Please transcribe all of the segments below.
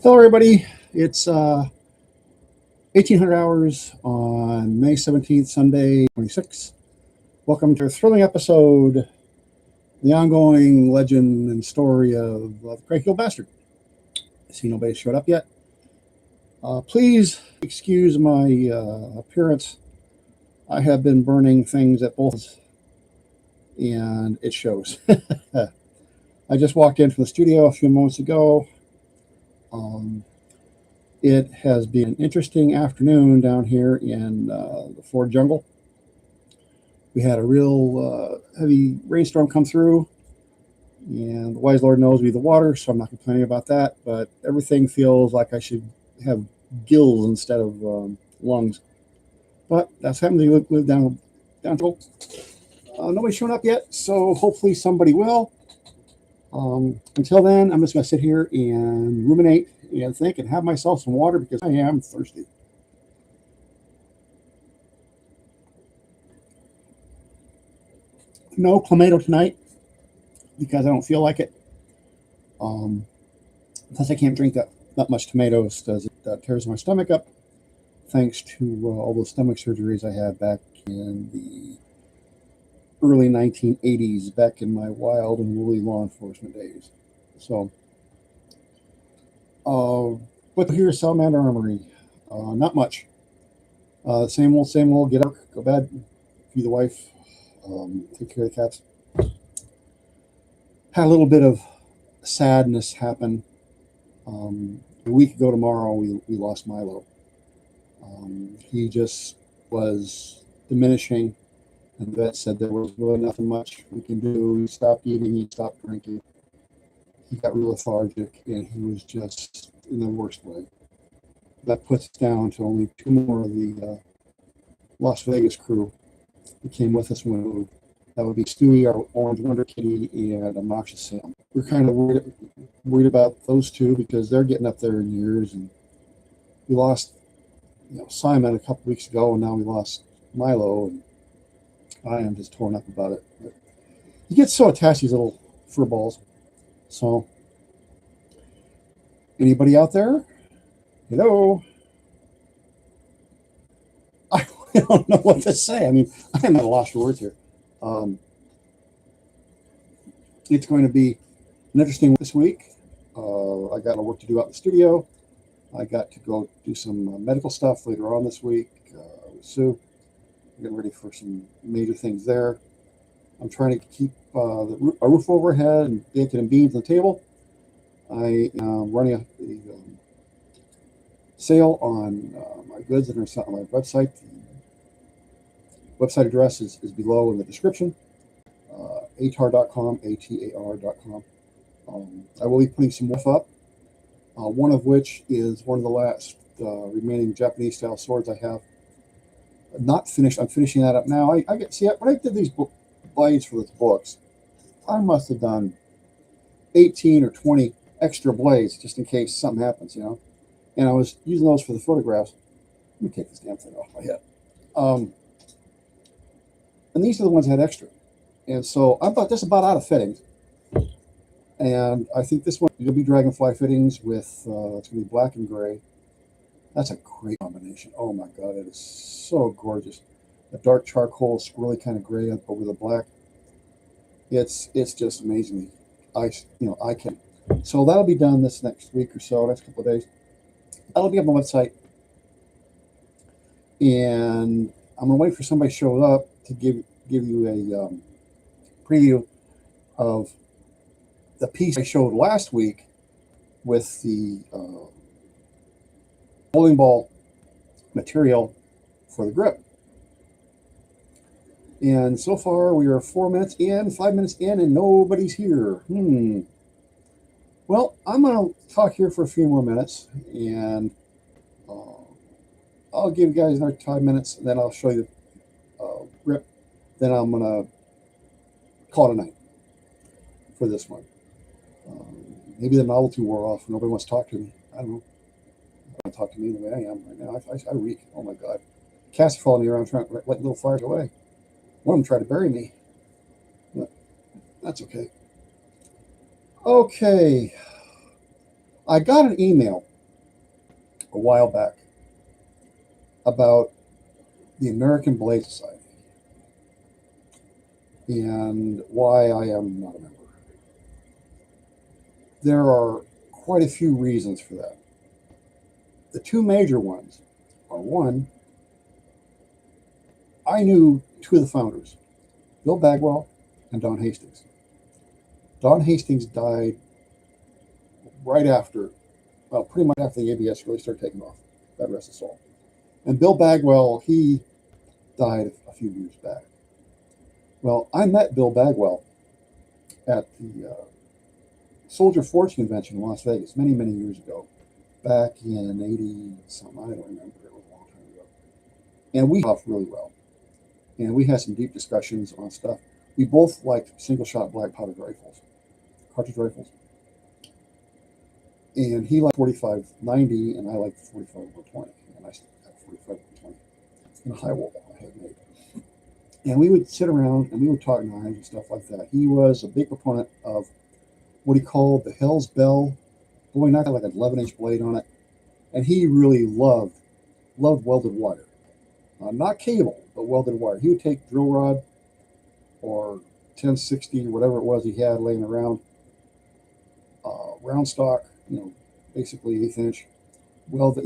Hello, everybody. It's 1800 hours on May 17th, Sunday, 26. Welcome to a thrilling episode, the ongoing legend and story of the Cranky Bastard. I see nobody showed up yet. Please excuse my appearance. I have been burning things at both, and it shows. I just walked in from the studio a few moments ago. Um, It has been an interesting afternoon down here in the Ford jungle. We had a real heavy rainstorm come through, and the wise Lord knows we the water, so I'm not complaining about that. But everything feels like I should have gills instead of lungs. But that's happening. We live down. Nobody's shown up yet, so hopefully somebody will. Until then, I'm just going to sit here and ruminate and think and have myself some water because I am thirsty. No clamato tonight because I don't feel like it. Plus, I can't drink that much tomatoes because it tears my stomach up. Thanks to all the stomach surgeries I had back in the early 1980s, back in my wild and woolly law enforcement days. So, but here's Salamander Armoury. Not much. Same old, same old. Get up, go bed, feed the wife, take care of the cats. Had a little bit of sadness happen. A week ago tomorrow, we lost Milo. He just was diminishing, and the vet said there was really nothing much we can do. He stopped eating, he stopped drinking. He got real lethargic, and he was just in the worst way. That puts us down to only two more of the Las Vegas crew who came with us when we moved. That would be Stewie, our orange wonder kitty, and Obnoxious Sam. We're kind of worried about those two because they're getting up there in years, and we lost Simon a couple weeks ago, and now we lost Milo, and I am just torn up about it. But he gets so attached to these little fur balls. So, anybody out there? Hello? I don't know what to say. I mean, I'm at a loss for words here. It's going to be an interesting this week. I got a work to do out in the studio. I got to go do some medical stuff later on this week with Sue. Getting ready for some major things there. I'm trying to keep a roof overhead and bacon and beans on the table. I am running a sale on my goods that are on my website. The website address is below in the description. atar.com, atar.com. I will be putting some stuff up. One of which is one of the last remaining Japanese style swords I have. Not finished. I'm finishing that up now. I get when I did these blades for those books, I must have done 18 or 20 extra blades just in case something happens, And I was using those for the photographs. Let me take this damn thing off my head. And these are the ones that had extra. And so I'm about just about out of fittings. And I think this one will be Dragonfly fittings with it's going to be black and gray. That's a great combination. Oh my God, it is so gorgeous. The dark charcoal, swirly kind of gray over the black. It's just amazingly eye candy. So that'll be done this next week or so, next couple of days. That'll be on my website. And I'm gonna wait for somebody to show up to give you a preview of the piece I showed last week with the bowling ball material for the grip. And so far we are 4 minutes in, 5 minutes in, and nobody's here. Well, I'm going to talk here for a few more minutes, and I'll give you guys another 5 minutes, and then I'll show you the grip. Then I'm going to call it a night for this one. Maybe the novelty wore off. Nobody wants to talk to me. I don't know. Don't talk to me the way I am right now. I reek. Oh my God. Cats are following me around trying to let little fires away. One of them tried to bury me. But that's okay. Okay. I got an email a while back about the American Blade Society and why I am not a member. There are quite a few reasons for that. The two major ones are, one, I knew two of the founders, Bill Bagwell and Don Hastings. Don Hastings died right after, well, pretty much after the ABS really started taking off. God rest his soul. And Bill Bagwell, he died a few years back. Well, I met Bill Bagwell at the Soldier Fortune Convention in Las Vegas many, many years ago, back in 80-something, I don't remember, it was a long time ago. And we talked really well. And we had some deep discussions on stuff. We both liked single-shot black powdered rifles, cartridge rifles. And he liked 45-90, and I liked 45-120. And I still have 45-120 in a high wall I had made. And we would sit around and we would talk knives and stuff like that. He was a big proponent of what he called the Hell's Bell. Boy, not like an 11-inch blade on it. And he really loved welded wire. Not cable, but welded wire. He would take drill rod or 1060, whatever it was he had laying around, round stock, basically 1/8 inch, weld,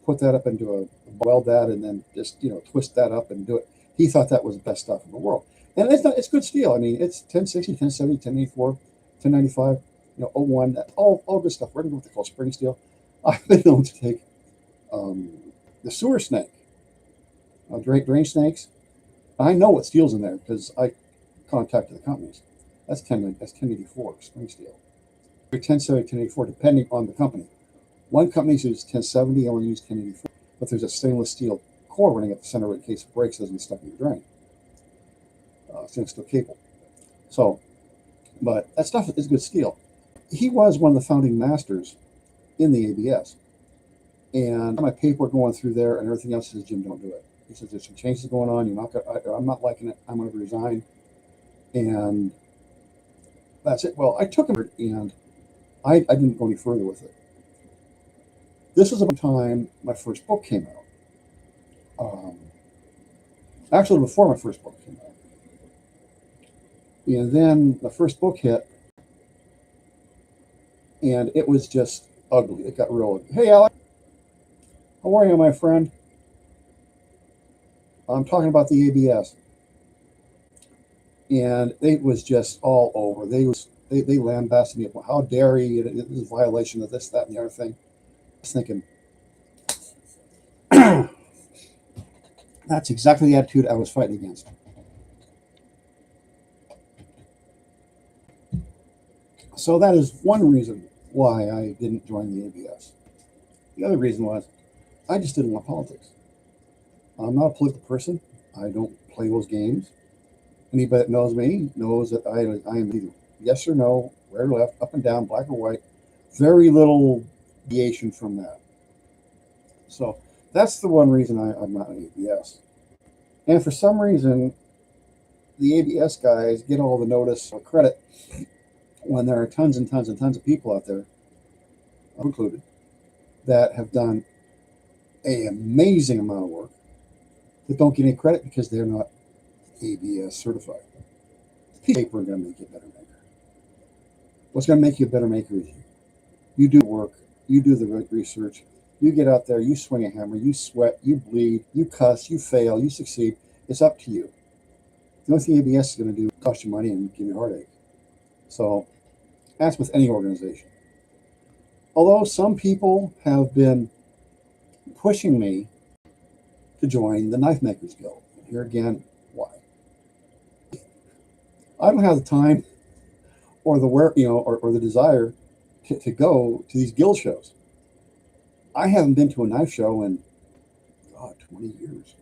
put that up into weld that, and then just, twist that up and do it. He thought that was the best stuff in the world. And it's good steel. I mean, it's 1060, 1070, 1084, 1095, 01, all good stuff. We're going to go with the called spring steel. I've been known to take the sewer snake, drain snakes. I know what steel's in there because I contacted the companies. That's 1084 spring steel. 1070, 1084, depending on the company. One company uses 1070, I only use 1084, but there's a stainless steel core running at the center in case it breaks, doesn't get stuck in your drain. Stainless steel cable. So, but that stuff is good steel. He was one of the founding masters in the ABS. And my paperwork going through there and everything else says, Jim, don't do it. He says, there's some changes going on. I'm not liking it. I'm going to resign. And that's it. Well, I took him and I didn't go any further with it. This was about the time my first book came out. Actually, before my first book came out. And then the first book hit, and it was just ugly. It got real ugly. Hey, Alex. How are you, my friend? I'm talking about the ABS. And it was just all over. They lambasted me about how dare you, it is a violation of this, that, and the other thing. I was thinking, that's exactly the attitude I was fighting against. So that is one reason why I didn't join the ABS. The other reason was I just didn't want politics. I'm not a political person. I don't play those games. Anybody that knows me knows that I am either yes or no, right or left, up and down, black or white. Very little deviation from that. So that's the one reason I'm not an ABS. And for some reason, the ABS guys get all the notice or credit when there are tons and tons and tons of people out there, included, that have done an amazing amount of work that don't get any credit because they're not ABS certified. Paper is going to make you a better maker. What's going to make you a better maker is you do work, you do the research, you get out there, you swing a hammer, you sweat, you bleed, you cuss, you fail, you succeed. It's up to you. The only thing ABS is going to do is cost you money and give you a heartache. So that's with any organization. Although some people have been pushing me to join the Knife Makers Guild. Here again, why? I don't have the time or the or the desire to go to these guild shows. I haven't been to a knife show in 20 years.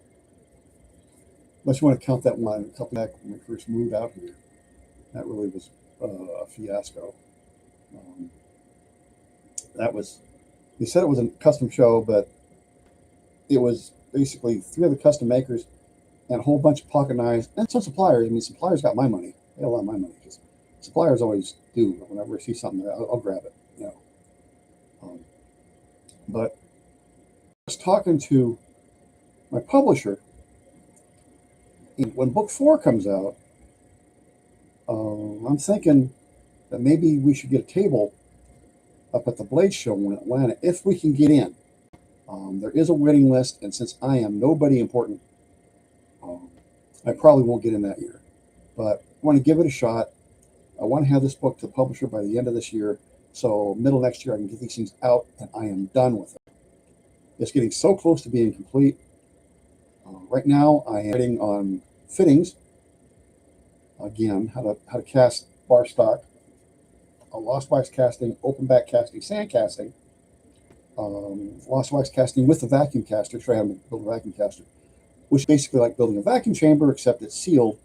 Unless you want to count that one a couple back when we first moved out here. That really was a fiasco. They said it was a custom show, but it was basically 3 other custom makers and a whole bunch of pocket knives and some suppliers. I mean, suppliers got my money. They got a lot of my money because suppliers always do. Whenever I see something, I'll grab it. But was talking to my publisher, and when book 4 comes out, I'm thinking that maybe we should get a table up at the Blade Show in Atlanta if we can get in. There is a waiting list, and since I am nobody important, I probably won't get in that year. But I want to give it a shot. I want to have this book to the publisher by the end of this year, so middle next year I can get these things out, and I am done with it. It's getting so close to being complete. Right now, I am writing on fittings. Again, how to cast bar stock, lost wax casting, open back casting, sand casting, lost wax casting with a vacuum caster. Try to build a vacuum caster, which is basically like building a vacuum chamber, except it's sealed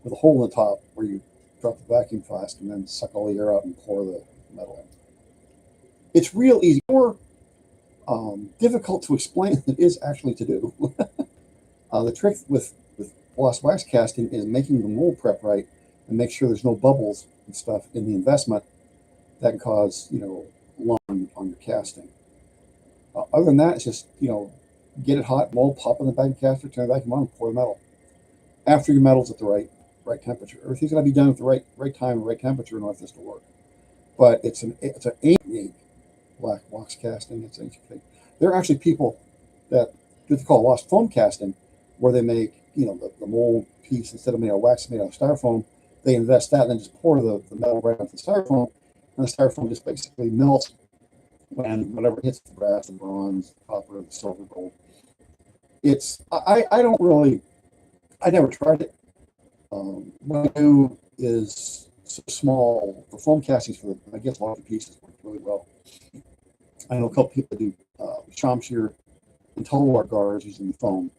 with a hole in the top where you drop the vacuum flask and then suck all the air out and pour the metal in. It's real easy. More difficult to explain than it is actually to do. The trick with lost wax casting is making the mold prep right and make sure there's no bubbles and stuff in the investment that can cause, lung on your casting. Other than that, it's just, get it hot, mold, pop in the vacuum caster, turn the vacuum on, and pour the metal. After your metal's at the right temperature. Everything's got to be done at the right time and right temperature in order for this to work. But it's an ancient black wax casting. It's an ancient thing. There are actually people that do what they call lost foam casting, where they make, the mold piece, instead of made out of wax, made out of styrofoam. They invest that and then just pour the metal right onto the styrofoam, and the styrofoam just basically melts when whatever hits the brass, the bronze, the copper, the silver, gold. I never tried it. What I do is so small. The foam castings for I guess larger pieces work really well. I know a couple people that do Shamshir and total art guards using the foam,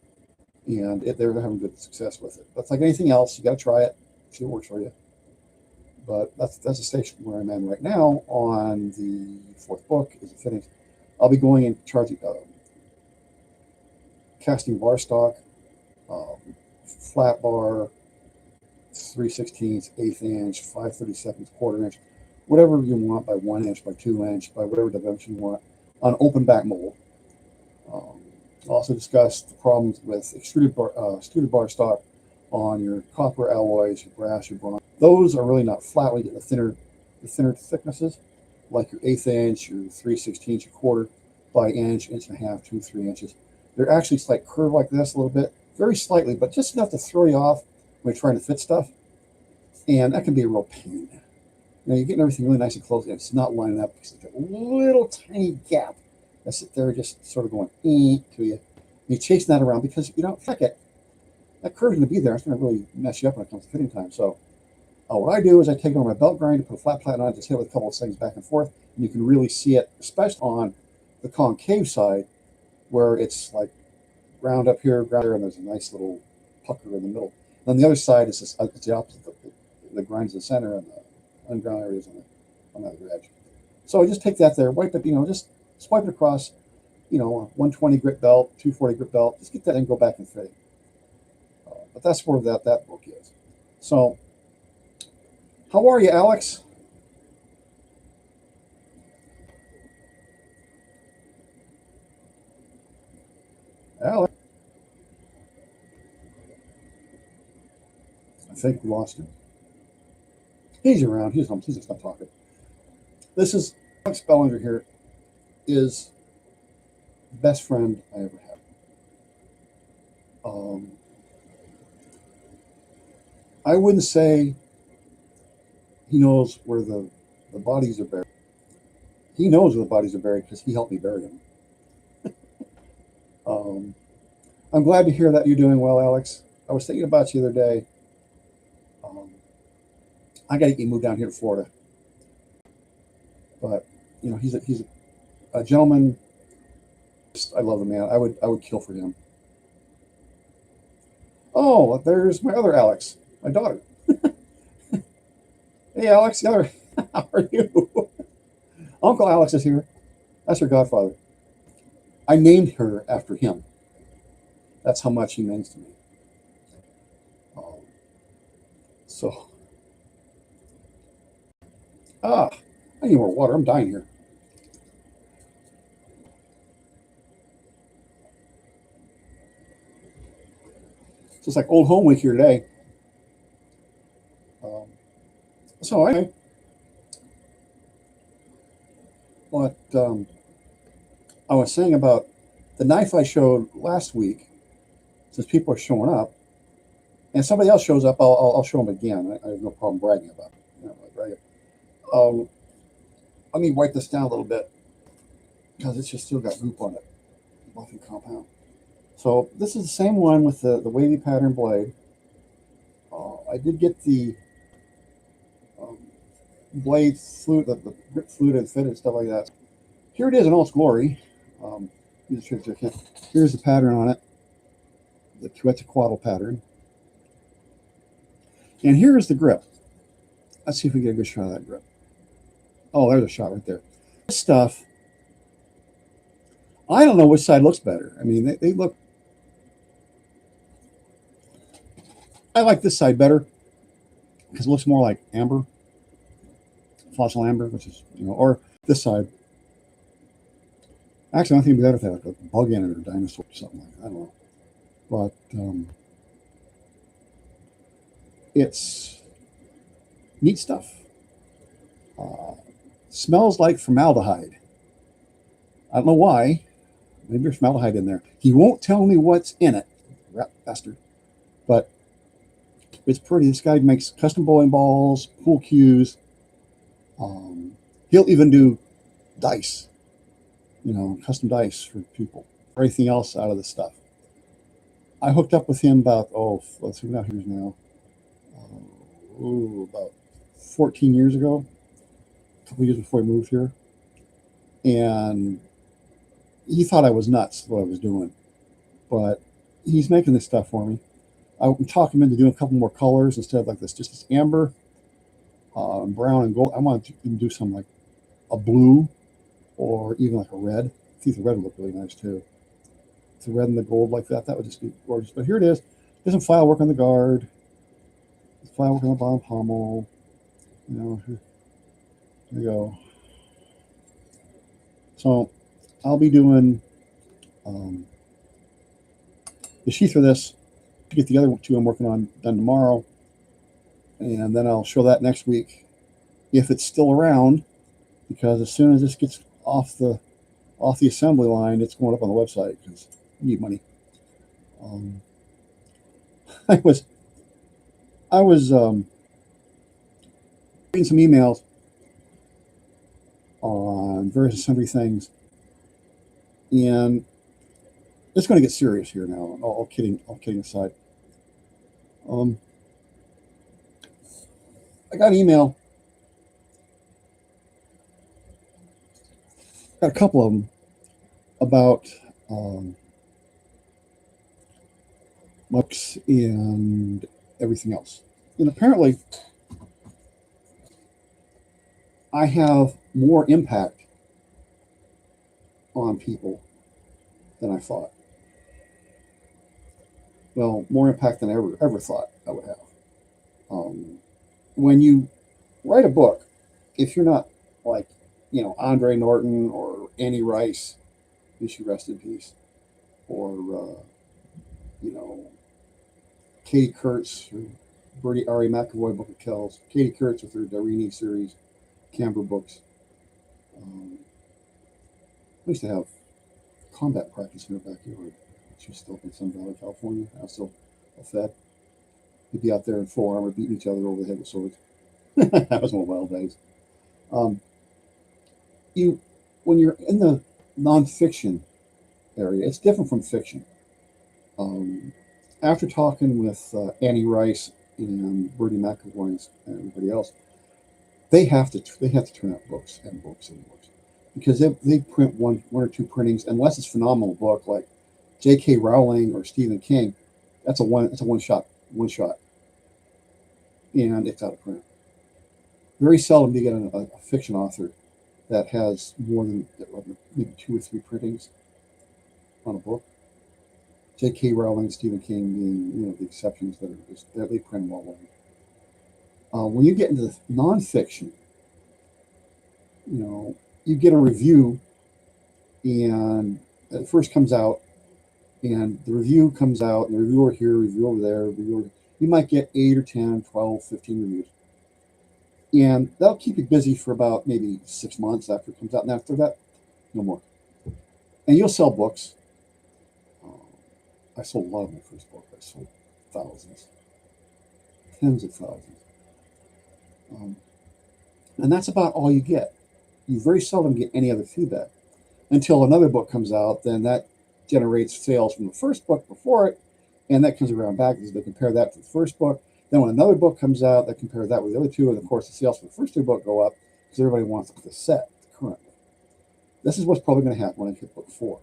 and they're having good success with it. That's like anything else. You got to try it, see what works for you. But that's the station where I'm in right now on the 4th book is the fittings. I'll be going and charging, casting bar stock, flat bar, 3/16, 1/8 inch, 5/32, quarter inch, whatever you want, by 1 inch, by 2 inch, by whatever dimension you want, on open back mold. I'll also discuss the problems with extruded bar stock on your copper alloys, your brass, your bronze. Those are really not flat. We get the thinner thicknesses, like your 1/8 inch, your 3/16, your quarter, by inch, inch and a half, 2, 3 inches. They're actually slight curve like this a little bit, very slightly, but just enough to throw you off when you're trying to fit stuff. And that can be a real pain. You're getting everything really nice and close, and it's not lining up because there's a little tiny gap that's there just sort of going to you. And you're chasing that around because, heck it, that curve's going to be there. It's going to really mess you up when it comes to fitting time. So what I do is I take it on my belt grinder, put a flat plate on it, just hit it with a couple of things back and forth, and you can really see it, especially on the concave side, where it's like ground up here, ground there, and there's a nice little pucker in the middle. And on the other side, it's the opposite. The grind's in the center, and the unground areas on the other edge. So I just take that there, wipe it, just swipe it across, 120 grit belt, 240 grit belt, just get that and go back and fit it. But that's where that book is. So, how are you, Alex? Alex? I think we lost him. He's around. He's just not talking. This is Alex Bellinger here. Is the best friend I ever had. I wouldn't say he knows where the bodies are buried. He knows where the bodies are buried because he helped me bury them. I'm glad to hear that you're doing well, Alex. I was thinking about you the other day. I got to get you moved down here to Florida, but he's a gentleman. I love the man. I would kill for him. Oh, there's my other Alex, my daughter. Hey, Alex, the other. How are you? Uncle Alex is here. That's her godfather. I named her after him. That's how much he means to me. So, I need more water. I'm dying here. So it's like Old Home Week here today. Um, so anyway, what I was saying about the knife I showed last week, since people are showing up, and somebody else shows up, I'll show them again. I have no problem bragging about it. You know, like bragging. Um, Let me wipe this down a little bit because it's just still got goop on it. Buffing compound. So this is the same one with the wavy pattern blade. I did get the um, blade flute, the grip flute and fit and stuff like that. Here it is in all its glory. Here's the pattern on it, the Quetzalcoatl pattern. And here's the grip. Let's see if we get a good shot of that grip. Oh, there's a shot right there. This stuff, I don't know which side looks better. I mean, they look. I like this side better because it looks more like amber, fossil amber, which is, or this side. Actually, I don't think it'd be better if they had like a bug in it or a dinosaur or something like that. I don't know. But it's neat stuff. Smells like formaldehyde. I don't know why. Maybe there's formaldehyde in there. He won't tell me what's in it, rat bastard. But it's pretty. This guy makes custom bowling balls, pool cues. He'll even do dice, custom dice for people, or anything else out of this stuff. I hooked up with him about, let's see, now here's now, about 14 years ago, a couple years before I moved here. And he thought I was nuts, what I was doing. But he's making this stuff for me. I'm talking him into doing a couple more colors instead of like this, just this amber, brown, and gold. I want to even do some like a blue or even like a red. I think the red would look really nice too. The red and the gold like that would just be gorgeous. But here it is. There's some file work on the guard. File work on the bottom pommel. Here you go. So I'll be doing the sheath for this to get the other two I'm working on done tomorrow. And then I'll show that next week if it's still around, because as soon as this gets off the assembly line, it's going up on the website because we need money. I was reading some emails on various and sundry things, and it's going to get serious here now. All kidding aside. I got an email. Got a couple of them about books and everything else. And apparently, I have more impact on people than I thought. Well, more impact than I ever thought I would have. When you write a book, if you're not like, Andre Norton or Annie Rice, may she rest in peace, or Katie Kurtz, or Bertie R.A. McAvoy book of Kells, Katie Kurtz with her Darini series, Canberra books. I used to have combat practice in her backyard. She was still up in Sun Valley, California. I was still a Fed. We'd be out there in full armor beating each other over the head with swords. That was one of the wild days. When you're in the nonfiction area, it's different from fiction. After talking with Annie Rice and Bertie McAvoy and everybody else, they have to turn out books and books and books, because they print one or two printings, unless it's a phenomenal book like J.K. Rowling or Stephen King. It's a one shot, and it's out of print. Very seldom do you get a fiction author that has more than maybe 2 or 3 printings on a book. J.K. Rowling, Stephen King being the exceptions that are just they print them all over. When you get into the nonfiction, you get a review, and it first comes out, And the review comes out, and the reviewer here, review over there, reviewer. You might get 8 or 10, 12, 15 reviews. And that'll keep you busy for about maybe 6 months after it comes out. And after that, no more. And you'll sell books. I sold a lot of my first book. I sold thousands, tens of thousands. And that's about all you get. You very seldom get any other feedback until another book comes out. Then that generates sales from the first book before it, and that comes around back because they compare that to the first book. Then when another book comes out, they compare that with the other two, and of course the sales for the first two books go up because everybody wants the set currently. This is what's probably going to happen when I hit book 4.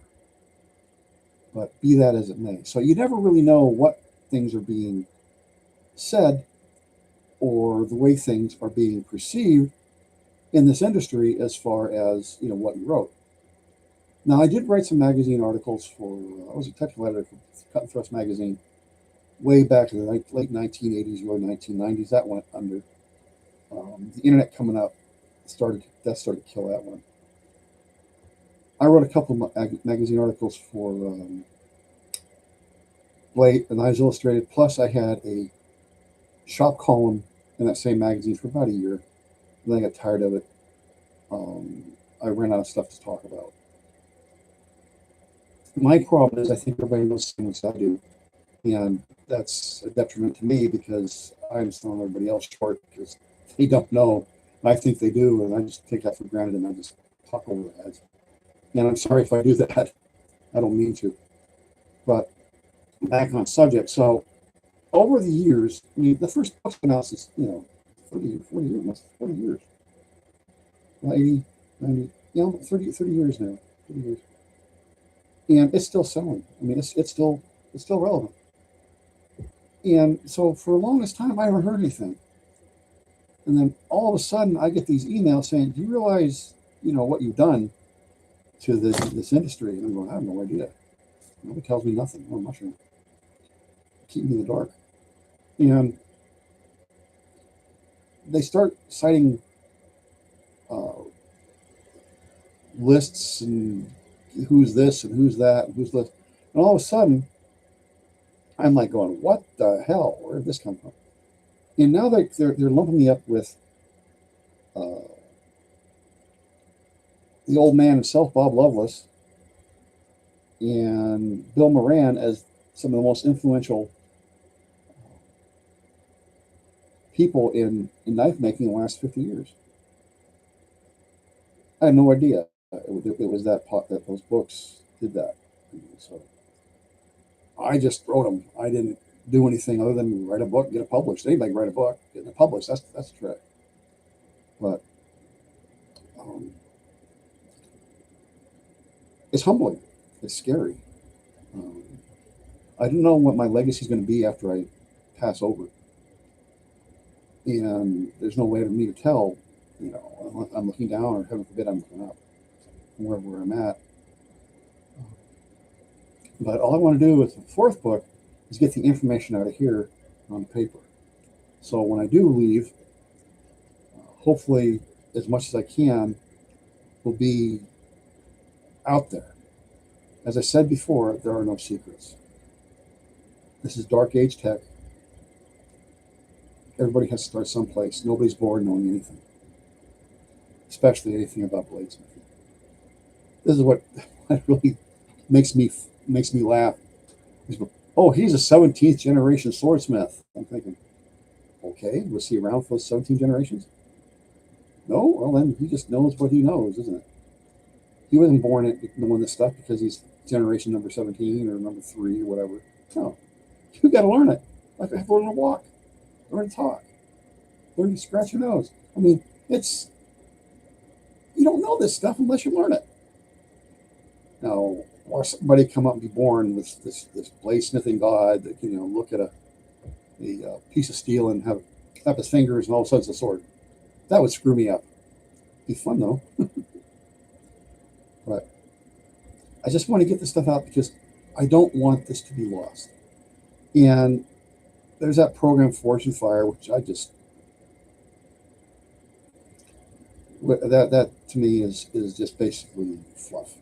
But be that as it may. So you never really know what things are being said or the way things are being perceived in this industry as far as, what you wrote. Now, I did write some magazine articles for, I was a technical editor for Cut and Thrust magazine way back in the late 1980s, early 1990s. That went under. The internet coming up started to kill that one. I wrote a couple of magazine articles for Blade and Eyes Illustrated. Plus, I had a shop column in that same magazine for about a year. Then I got tired of it. I ran out of stuff to talk about. My problem is I think everybody knows the same as I do. And that's a detriment to me because I'm selling everybody else short because they don't know. I think they do, and I just take that for granted and I just talk over their heads. And I'm sorry if I do that. I don't mean to. But back on subject. So over the years, the first book's been out since, 40 years. 80, 90, 30 years now. 30 years. And it's still selling. It's still relevant. And so for the longest time, I haven't heard anything. And then all of a sudden, I get these emails saying, "Do you realize, what you've done to this industry?" And I'm going, "I have no idea. Nobody tells me nothing. I'm not sure. Keep me in the dark." And they start citing lists and who's this and who's that and who's this. And all of a sudden, I'm like going, "What the hell? Where did this come from?" And now they're lumping me up with the Old Man himself, Bob Loveless, and Bill Moran as some of the most influential people in knife making in the last 50 years. I had no idea it was that those books did that. So I just wrote them. I didn't do anything other than write a book, get it published. Anybody can write a book, get it published. That's the trick. But it's humbling. It's scary. I don't know what my legacy is going to be after I pass over. And there's no way for me to tell, I'm looking down or heaven forbid I'm looking up from wherever I'm at. But all I want to do with the 4th book is get the information out of here on paper. So when I do leave, hopefully as much as I can will be out there. As I said before, there are no secrets. This is dark age tech. Everybody has to start someplace. Nobody's born knowing anything, especially anything about bladesmithing. This is what really makes me laugh. "Oh, he's a 17th generation swordsmith." I'm thinking, okay, was he around for those 17 generations? No? Well, then he just knows what he knows, isn't it? He wasn't born knowing this stuff because he's generation number 17 or number 3 or whatever. No. You got to learn it. Like I have to learn to walk, learn to talk, learn to scratch your nose. You don't know this stuff unless you learn it. Now, or somebody come up and be born with this bladesmithing god that can, look at a piece of steel and have snap his fingers and all of a sudden it's a sword. That would screw me up. Be fun though. But I just want to get this stuff out because I don't want this to be lost. And there's that program Forge and Fire, which I just that to me is just basically fluff.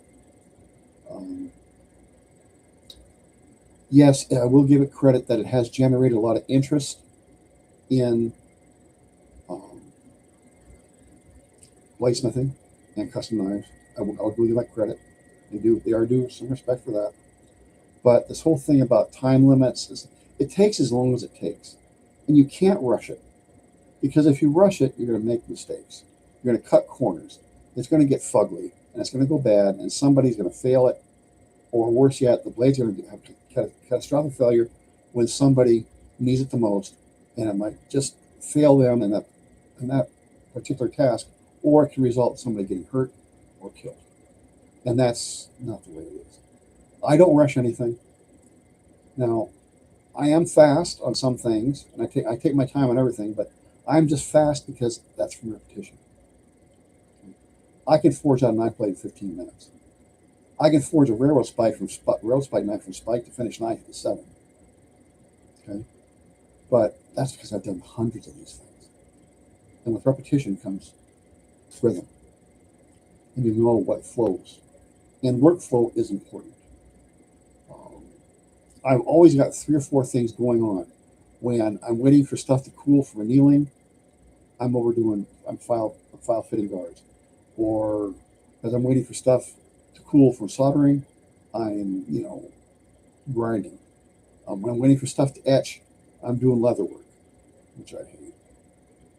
Yes, I will give it credit that it has generated a lot of interest in um, bladesmithing and custom knives. I'll give you that credit. They are due some respect for that. But this whole thing about time limits is it takes as long as it takes, and you can't rush it because if you rush it, you're going to make mistakes. You're going to cut corners. It's going to get fugly, and it's going to go bad, and somebody's going to fail it, or worse yet, the blade's going to have catastrophic failure when somebody needs it the most, and it might just fail them in that particular task, or it can result in somebody getting hurt or killed. And that's not the way it is. I don't rush anything. Now, I am fast on some things, and I take my time on everything, but I'm just fast because that's from repetition. I can forge out a knife blade in 15 minutes. I can forge a railroad spike knife from spike to finish knife in 7. Okay, but that's because I've done hundreds of these things, and with repetition comes rhythm, and you know what flows, and workflow is important. Um, I've always got 3 or 4 things going on. When I'm waiting for stuff to cool for annealing, I'm file fitting guards, or as I'm waiting for stuff to cool from soldering, I'm grinding. When I'm waiting for stuff to etch, I'm doing leather work, which I hate.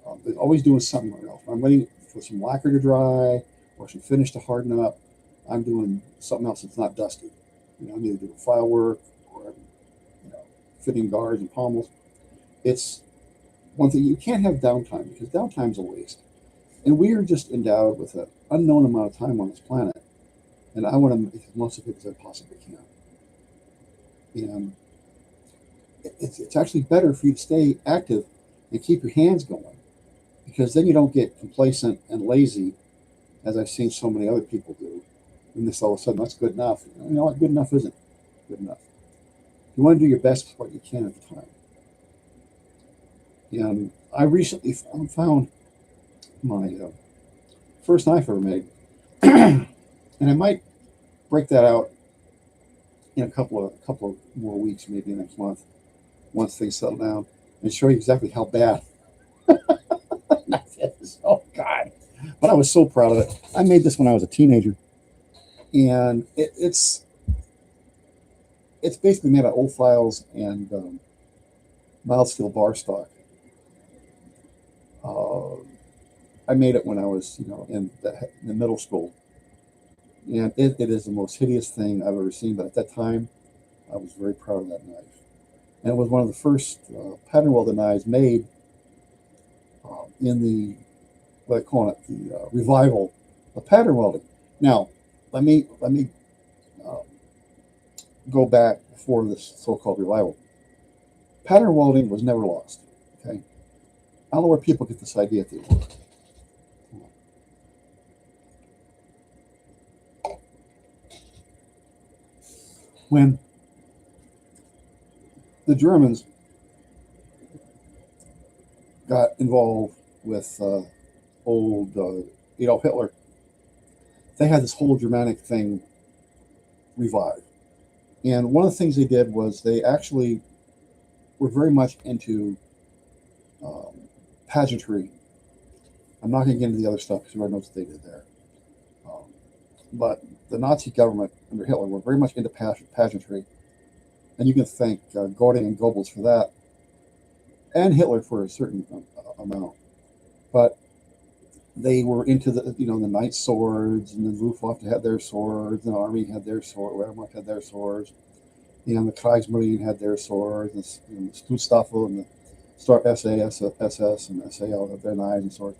But always doing something else. When I'm waiting for some lacquer to dry or some finish to harden up, I'm doing something else that's not dusty. I'm either doing file work or I'm, you know, fitting guards and pommels. It's one thing you can't have downtime because downtime's a waste. And we are just endowed with an unknown amount of time on this planet, and I want to make as much of it as I possibly can. And it's actually better for you to stay active and keep your hands going because then you don't get complacent and lazy, as I've seen so many other people do. And this all of a sudden, that's good enough. You know what? Good enough isn't good enough. You want to do your best with what you can at the time. And I recently found my first knife I ever made, and I might break that out in a couple of more weeks, maybe next month, once things settle down, and show you exactly how bad knife is. Oh God! But I was so proud of it. I made this when I was a teenager, and it's basically made out of old files and mild steel bar stock. Uh, I made it when I was, in the middle school, and it is the most hideous thing I've ever seen. But at that time, I was very proud of that knife, and it was one of the first pattern welded knives made in the what I call it the revival of pattern welding. Now, let me uh, go back before this so-called revival. Pattern welding was never lost. Okay, I don't know where people get this idea that they were. When the Germans got involved with old Adolf Hitler, they had this whole Germanic thing revived. And one of the things they did was they actually were very much into um, pageantry. I'm not going to get into the other stuff because everyone knows what they did there. Um, but the Nazi government under Hitler were very much into pageantry. And you can thank Göring and Goebbels for that, and Hitler for a certain amount. But they were into the Knight swords, and the Luftwaffe had their swords, and the Army had their sword, Wehrmacht had their swords, and the Kriegsmarine had their swords, and the Stutzstaffel and the Star SAS, SS, and SAL had their knives and swords.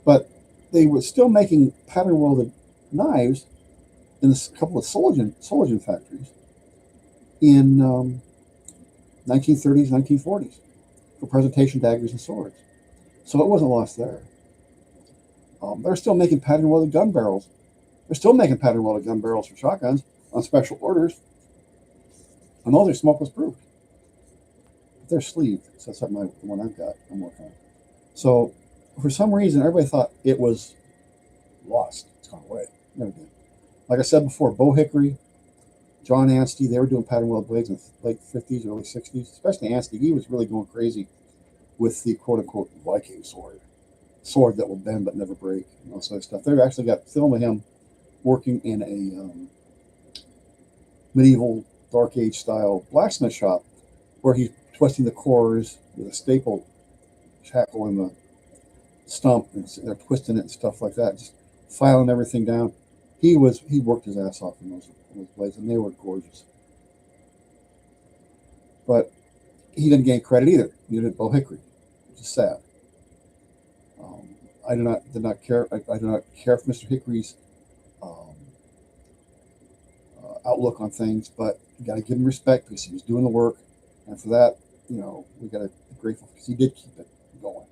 But they were still making pattern welded knives in a couple of Solingen factories in 1930s, 1940s for presentation daggers and swords. So it wasn't lost there. They're still making pattern welded gun barrels. They're still making pattern welded gun barrels for shotguns on special orders, and those are smokeless proof. But they're sleeved, so that's the one I've got. I'm working on. So for some reason, everybody thought it was lost. It's gone away. Never did. Like I said before, bow hickory John Anstey, they were doing pattern weld blades in the late 50s, early 60s, especially Anstey. He was really going crazy with the quote-unquote Viking sword that will bend but never break, and all sort of stuff. They actually got film of him working in a medieval Dark Age style blacksmith shop where he's twisting the cores with a staple shackle in the stump, and they're twisting it and stuff like that, just filing everything down. He worked his ass off in those blades, and they were gorgeous. But he didn't gain credit either. Neither did Bo Hickory, which is sad. I did not care. I do not care for Mr. Hickory's outlook on things, but you got to give him respect because he was doing the work, and for that, we got to be grateful because he did keep it going.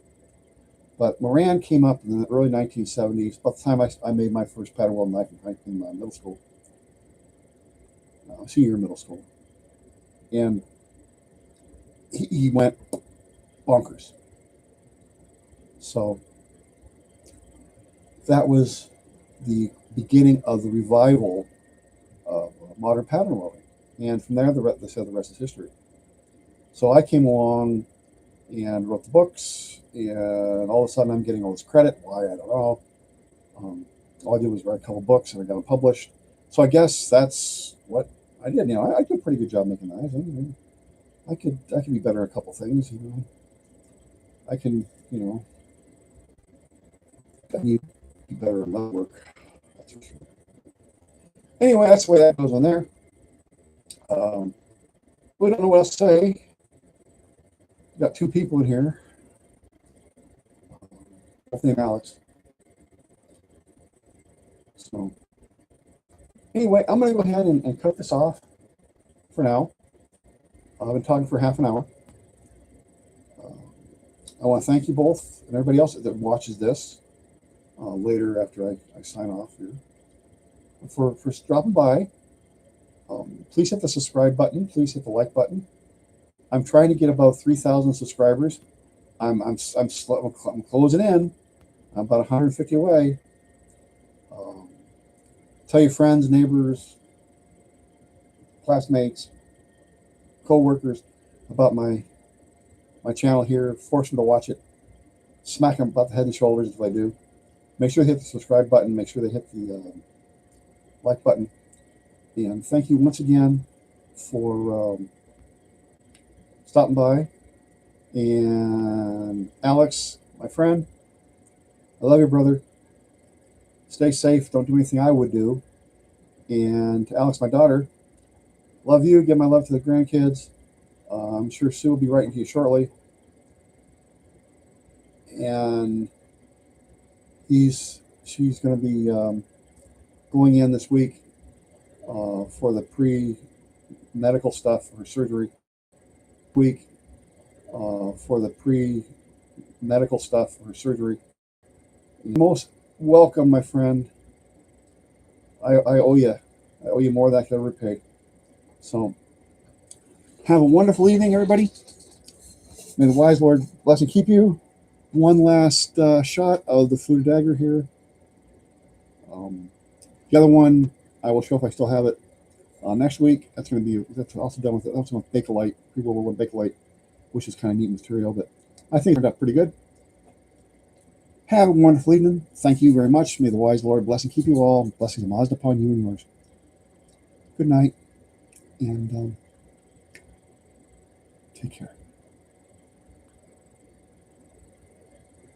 But Moran came up in the early 1970s. About the time I made my first pattern weld knife in middle school, senior year of middle school, and he went bonkers. So that was the beginning of the revival of modern pattern welding, and from there, the rest is history. So I came along and wrote the books, and all of a sudden I'm getting all this credit. Why, I don't know. All I did was write a couple books, and I got them published. So I guess that's what I did. I did a pretty good job making knives. I could be better at a couple things. I can, I need to be better at my work. That's for sure. Anyway, that's the way that goes on there. We don't know what else to say. We've got two people in here. Both named Alex. So anyway, I'm going to go ahead and cut this off for now. I've been talking for half an hour. I want to thank you both and everybody else that watches this later after I sign off here for dropping by. Please hit the subscribe button. Please hit the like button. I'm trying to get about 3,000 subscribers. I'm closing in. I'm about 150 away. Tell your friends, neighbors, classmates, co-workers about my channel here. Force them to watch it. Smack them about the head and shoulders if I do. Make sure they hit the subscribe button. Make sure they hit the like button. And thank you once again for stopping by. And Alex, my friend, I love you, brother. Stay safe. Don't do anything I would do. And Alex, my daughter, love you. Give my love to the grandkids. I'm sure Sue will be writing to you shortly. And she's going to be going in this week for the pre-medical stuff for her surgery. Most welcome, my friend. I owe you. I owe you more than I could ever repay. So have a wonderful evening, everybody. May the wise Lord bless and keep you. One last shot of the fluted dagger here. The other one, I will show if I still have it next week. That's also done with it. That's with Bakelite. People will want Bakelite, which is kind of neat material, but I think it turned out pretty good. Have a wonderful evening. Thank you very much. May the wise Lord bless and keep you all. Blessings of Mazda upon you and yours. Good night, and take care.